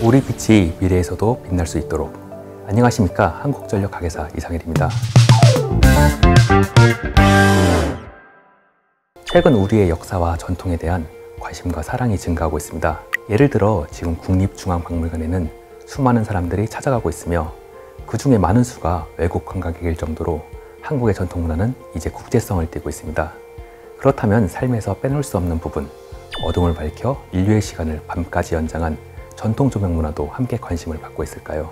우리 빛이 미래에서도 빛날 수 있도록. 안녕하십니까, 한국전력 가게사 이상일입니다. 최근 우리의 역사와 전통에 대한 관심과 사랑이 증가하고 있습니다. 예를 들어 지금 국립중앙박물관에는 수많은 사람들이 찾아가고 있으며 그 중에 많은 수가 외국 관광객일 정도로 한국의 전통문화는 이제 국제성을 띠고 있습니다. 그렇다면 삶에서 빼놓을 수 없는 부분, 어둠을 밝혀 인류의 시간을 밤까지 연장한 전통 조명 문화도 함께 관심을 받고 있을까요?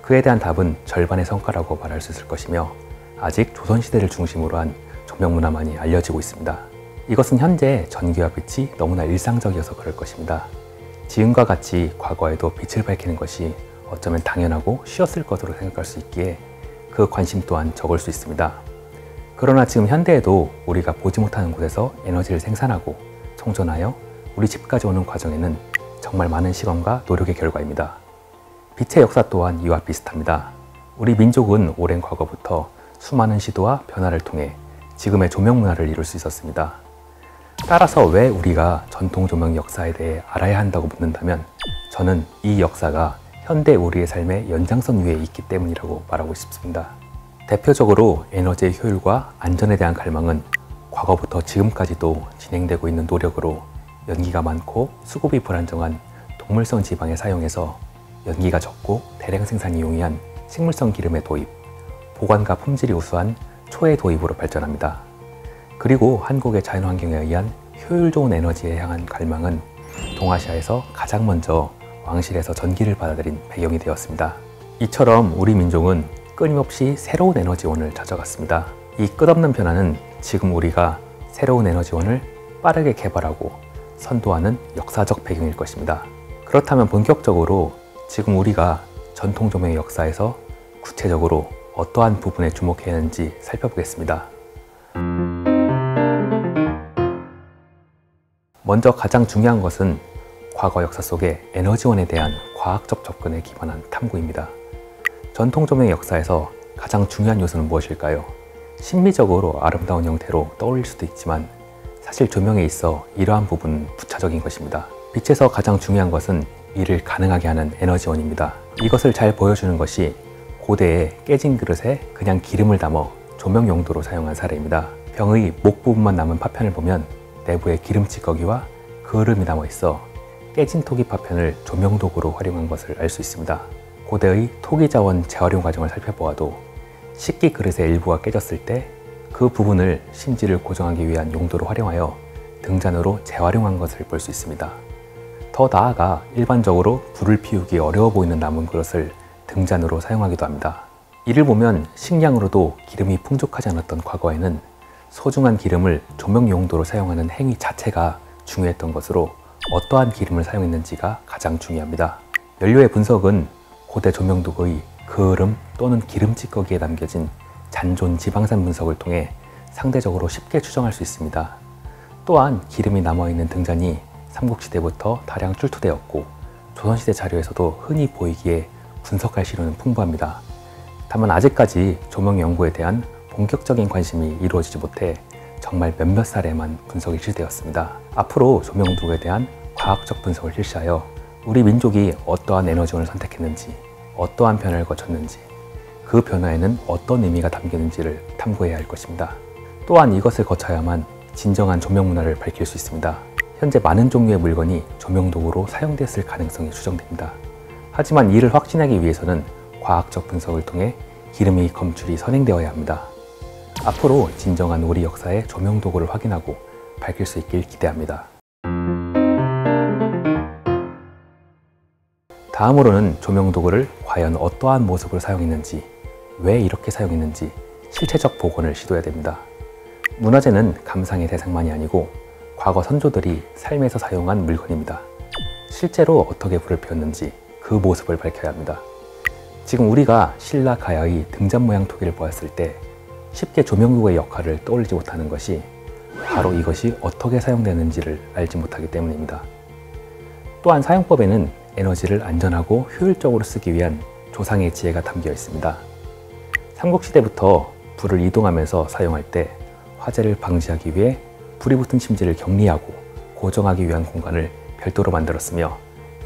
그에 대한 답은 절반의 성과라고 말할 수 있을 것이며 아직 조선시대를 중심으로 한 조명 문화만이 알려지고 있습니다. 이것은 현재 전기와 빛이 너무나 일상적이어서 그럴 것입니다. 지금과 같이 과거에도 빛을 밝히는 것이 어쩌면 당연하고 쉬웠을 것으로 생각할 수 있기에 그 관심 또한 적을 수 있습니다. 그러나 지금 현대에도 우리가 보지 못하는 곳에서 에너지를 생산하고充전하여 우리 집까지 오는 과정에는 정말 많은 시간과 노력의 결과입니다. 빛의 역사 또한 이와 비슷합니다. 우리 민족은 오랜 과거부터 수많은 시도와 변화를 통해 지금의 조명 문화를 이룰 수 있었습니다. 따라서 왜 우리가 전통 조명 역사에 대해 알아야 한다고 묻는다면 저는 이 역사가 현대 우리의 삶의 연장선 위에 있기 때문이라고 말하고 싶습니다. 대표적으로 에너지의 효율과 안전에 대한 갈망은 과거부터 지금까지도 진행되고 있는 노력으로 연기가 많고 수급이 불안정한 동물성 지방을 사용해서 연기가 적고 대량 생산이 용이한 식물성 기름의 도입, 보관과 품질이 우수한 초의 도입으로 발전합니다. 그리고 한국의 자연환경에 의한 효율 좋은 에너지에 향한 갈망은 동아시아에서 가장 먼저 왕실에서 전기를 받아들인 배경이 되었습니다. 이처럼 우리 민족은 끊임없이 새로운 에너지원을 찾아갔습니다. 이 끝없는 변화는 지금 우리가 새로운 에너지원을 빠르게 개발하고 선도하는 역사적 배경일 것입니다. 그렇다면 본격적으로 지금 우리가 전통 조명의 역사에서 구체적으로 어떠한 부분에 주목해야 하는지 살펴보겠습니다. 먼저 가장 중요한 것은 과거 역사 속의 에너지원에 대한 과학적 접근에 기반한 탐구입니다. 전통 조명의 역사에서 가장 중요한 요소는 무엇일까요? 신비적으로 아름다운 형태로 떠올릴 수도 있지만 사실 조명에 있어 이러한 부분은 부차적인 것입니다. 빛에서 가장 중요한 것은 이를 가능하게 하는 에너지원입니다. 이것을 잘 보여주는 것이 고대에 깨진 그릇에 그냥 기름을 담아 조명 용도로 사용한 사례입니다. 병의 목 부분만 남은 파편을 보면 내부에 기름 찌꺼기와 그을음이 남아 있어 깨진 토기 파편을 조명 도구로 활용한 것을 알 수 있습니다. 고대의 토기 자원 재활용 과정을 살펴보아도 식기 그릇의 일부가 깨졌을 때 그 부분을 심지를 고정하기 위한 용도로 활용하여 등잔으로 재활용한 것을 볼 수 있습니다. 더 나아가 일반적으로 불을 피우기 어려워 보이는 남은 그릇을 등잔으로 사용하기도 합니다. 이를 보면 식량으로도 기름이 풍족하지 않았던 과거에는 소중한 기름을 조명 용도로 사용하는 행위 자체가 중요했던 것으로 어떠한 기름을 사용했는지가 가장 중요합니다. 연료의 분석은 고대 조명도구의 그을음 또는 기름 찌꺼기에 남겨진 잔존 지방산 분석을 통해 상대적으로 쉽게 추정할 수 있습니다. 또한 기름이 남아있는 등잔이 삼국시대부터 다량 출토되었고 조선시대 자료에서도 흔히 보이기에 분석할 시료는 풍부합니다. 다만 아직까지 조명 연구에 대한 본격적인 관심이 이루어지지 못해 정말 몇몇 사례만 분석이 실되었습니다. 앞으로 조명도구에 대한 과학적 분석을 실시하여 우리 민족이 어떠한 에너지원을 선택했는지, 어떠한 변화를 거쳤는지, 그 변화에는 어떤 의미가 담기는지를 탐구해야 할 것입니다. 또한 이것을 거쳐야만 진정한 조명 문화를 밝힐 수 있습니다. 현재 많은 종류의 물건이 조명도구로 사용됐을 가능성이 추정됩니다. 하지만 이를 확신하기 위해서는 과학적 분석을 통해 기름의 검출이 선행되어야 합니다. 앞으로 진정한 우리 역사의 조명도구를 확인하고 밝힐 수 있길 기대합니다. 다음으로는 조명도구를 과연 어떠한 모습으로 사용했는지, 왜 이렇게 사용했는지 실체적 복원을 시도해야 됩니다. 문화재는 감상의 대상만이 아니고 과거 선조들이 삶에서 사용한 물건입니다. 실제로 어떻게 불을 피웠는지 그 모습을 밝혀야 합니다. 지금 우리가 신라 가야의 등잔 모양 토기를 보았을 때 쉽게 조명도구의 역할을 떠올리지 못하는 것이 바로 이것이 어떻게 사용되는지를 알지 못하기 때문입니다. 또한 사용법에는 에너지를 안전하고 효율적으로 쓰기 위한 조상의 지혜가 담겨 있습니다. 삼국시대부터 불을 이동하면서 사용할 때 화재를 방지하기 위해 불이 붙은 심지를 격리하고 고정하기 위한 공간을 별도로 만들었으며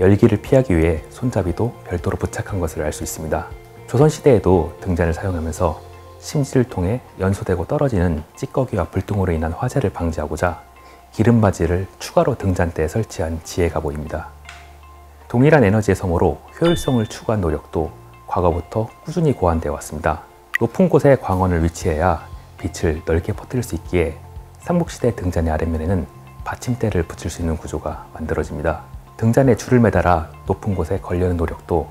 열기를 피하기 위해 손잡이도 별도로 부착한 것을 알 수 있습니다. 조선시대에도 등잔을 사용하면서 심지를 통해 연소되고 떨어지는 찌꺼기와 불똥으로 인한 화재를 방지하고자 기름바지를 추가로 등잔대에 설치한 지혜가 보입니다. 동일한 에너지의 소모로 효율성을 추구한 노력도 과거부터 꾸준히 고안되어 왔습니다. 높은 곳에 광원을 위치해야 빛을 넓게 퍼뜨릴 수 있기에 삼국시대 등잔의 아랫면에는 받침대를 붙일 수 있는 구조가 만들어집니다. 등잔에 줄을 매달아 높은 곳에 걸려는 노력도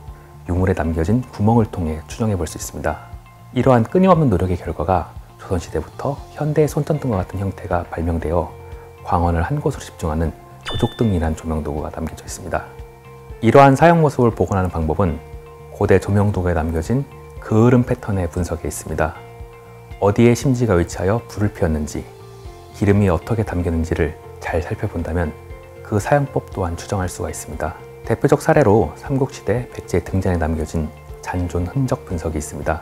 유물에 남겨진 구멍을 통해 추정해 볼 수 있습니다. 이러한 끊임없는 노력의 결과가 조선시대부터 현대의 손전등과 같은 형태가 발명되어 광원을 한 곳으로 집중하는 조족등이라는 조명도구가 남겨져 있습니다. 이러한 사용 모습을 복원하는 방법은 고대 조명도구에 남겨진 그을음 패턴의 분석에 있습니다. 어디에 심지가 위치하여 불을 피웠는지, 기름이 어떻게 담겼는지를 잘 살펴본다면 그 사용법 또한 추정할 수가 있습니다. 대표적 사례로 삼국시대 백제 등잔에 남겨진 잔존 흔적 분석이 있습니다.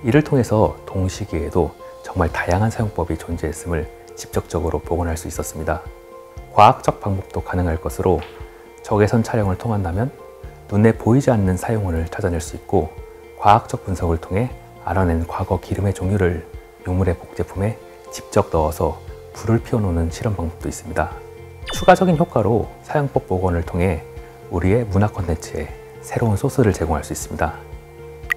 이를 통해서 동시기에도 정말 다양한 사용법이 존재했음을 직접적으로 복원할 수 있었습니다. 과학적 방법도 가능할 것으로 적외선 촬영을 통한다면 눈에 보이지 않는 사용원을 찾아낼 수 있고, 과학적 분석을 통해 알아낸 과거 기름의 종류를 유물의 복제품에 직접 넣어서 불을 피워놓는 실험 방법도 있습니다. 추가적인 효과로 사용법 복원을 통해 우리의 문화 콘텐츠에 새로운 소스를 제공할 수 있습니다.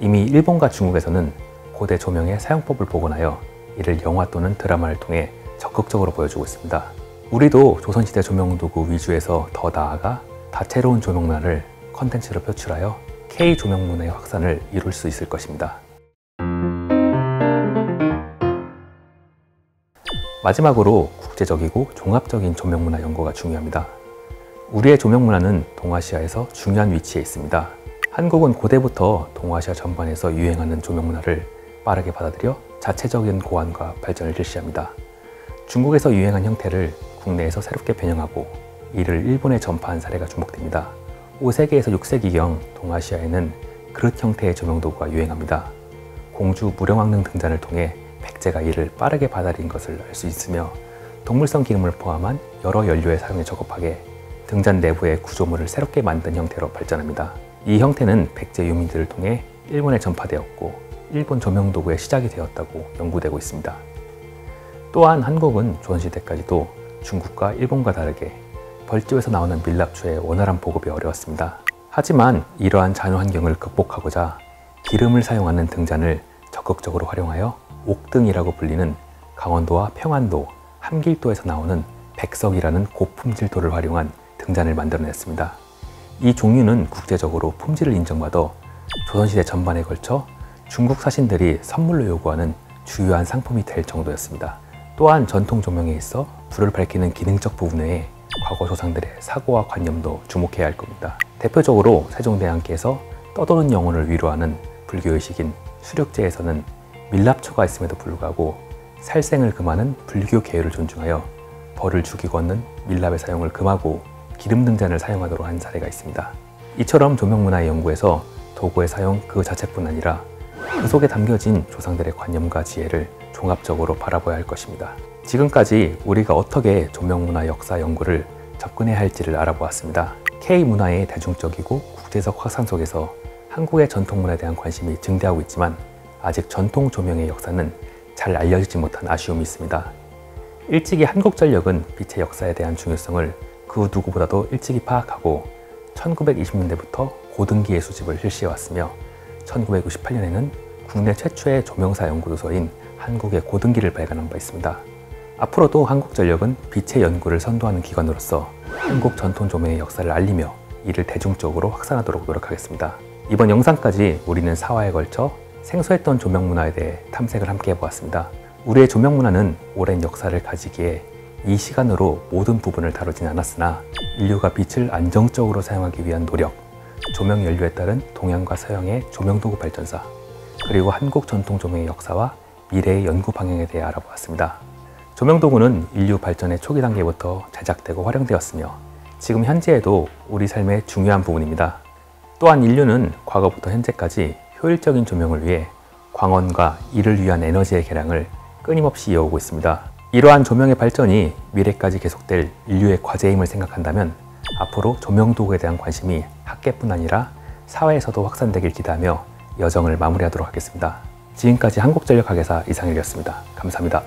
이미 일본과 중국에서는 고대 조명의 사용법을 복원하여 이를 영화 또는 드라마를 통해 적극적으로 보여주고 있습니다. 우리도 조선시대 조명도구 위주에서 더 나아가 다채로운 조명문화를 콘텐츠로 표출하여 K-조명문화의 확산을 이룰 수 있을 것입니다. 마지막으로 국제적이고 종합적인 조명문화 연구가 중요합니다. 우리의 조명문화는 동아시아에서 중요한 위치에 있습니다. 한국은 고대부터 동아시아 전반에서 유행하는 조명문화를 빠르게 받아들여 자체적인 고안과 발전을 실시합니다. 중국에서 유행한 형태를 국내에서 새롭게 변형하고 이를 일본에 전파한 사례가 주목됩니다. 5세기에서 6세기경 동아시아에는 그릇 형태의 조명도구가 유행합니다. 공주 무령왕릉 등잔을 통해 백제가 이를 빠르게 받아들인 것을 알 수 있으며, 동물성 기름을 포함한 여러 연료의 사용에 적합하게 등잔 내부의 구조물을 새롭게 만든 형태로 발전합니다. 이 형태는 백제 유민들을 통해 일본에 전파되었고 일본 조명도구의 시작이 되었다고 연구되고 있습니다. 또한 한국은 조선시대까지도 중국과 일본과 다르게 벌집에서 나오는 밀랍초의 원활한 보급이 어려웠습니다. 하지만 이러한 잔혹 환경을 극복하고자 기름을 사용하는 등잔을 적극적으로 활용하여 옥등이라고 불리는 강원도와 평안도, 함길도에서 나오는 백석이라는 고품질 돌을 활용한 등잔을 만들어냈습니다. 이 종류는 국제적으로 품질을 인정받아 조선시대 전반에 걸쳐 중국 사신들이 선물로 요구하는 주요한 상품이 될 정도였습니다. 또한 전통 조명에 있어 불을 밝히는 기능적 부분 외에 과거 조상들의 사고와 관념도 주목해야 할 겁니다. 대표적으로 세종대왕께서 떠도는 영혼을 위로하는 불교의식인 수력제에서는 밀랍초가 있음에도 불구하고 살생을 금하는 불교 계율을 존중하여 벌을 죽이고 얻는 밀랍의 사용을 금하고 기름 등잔을 사용하도록 한 사례가 있습니다. 이처럼 조명문화의 연구에서 도구의 사용 그 자체뿐 아니라 그 속에 담겨진 조상들의 관념과 지혜를 종합적으로 바라봐야 할 것입니다. 지금까지 우리가 어떻게 조명문화 역사 연구를 접근해야 할지를 알아보았습니다. K문화의 대중적이고 국제적 확산 속에서 한국의 전통문화에 대한 관심이 증대하고 있지만 아직 전통 조명의 역사는 잘 알려지지 못한 아쉬움이 있습니다. 일찍이 한국전력은 빛의 역사에 대한 중요성을 그 누구보다도 일찍이 파악하고 1920년대부터 고등기의 수집을 실시해왔으며 1998년에는 국내 최초의 조명사 연구도서인 한국의 고등기를 발간한 바 있습니다. 앞으로도 한국전력은 빛의 연구를 선도하는 기관으로서 한국 전통 조명의 역사를 알리며 이를 대중적으로 확산하도록 노력하겠습니다. 이번 영상까지 우리는 4화에 걸쳐 생소했던 조명 문화에 대해 탐색을 함께 해보았습니다. 우리의 조명 문화는 오랜 역사를 가지기에 이 시간으로 모든 부분을 다루진 않았으나 인류가 빛을 안정적으로 사용하기 위한 노력, 조명 연료에 따른 동양과 서양의 조명도구 발전사, 그리고 한국 전통 조명의 역사와 미래의 연구 방향에 대해 알아보았습니다. 조명도구는 인류 발전의 초기 단계부터 제작되고 활용되었으며 지금 현재에도 우리 삶의 중요한 부분입니다. 또한 인류는 과거부터 현재까지 효율적인 조명을 위해 광원과 이를 위한 에너지의 개량을 끊임없이 이어오고 있습니다. 이러한 조명의 발전이 미래까지 계속될 인류의 과제임을 생각한다면 앞으로 조명도구에 대한 관심이 학계뿐 아니라 사회에서도 확산되길 기대하며 여정을 마무리하도록 하겠습니다. 지금까지 한국전력학회사 이상일이었습니다. 감사합니다.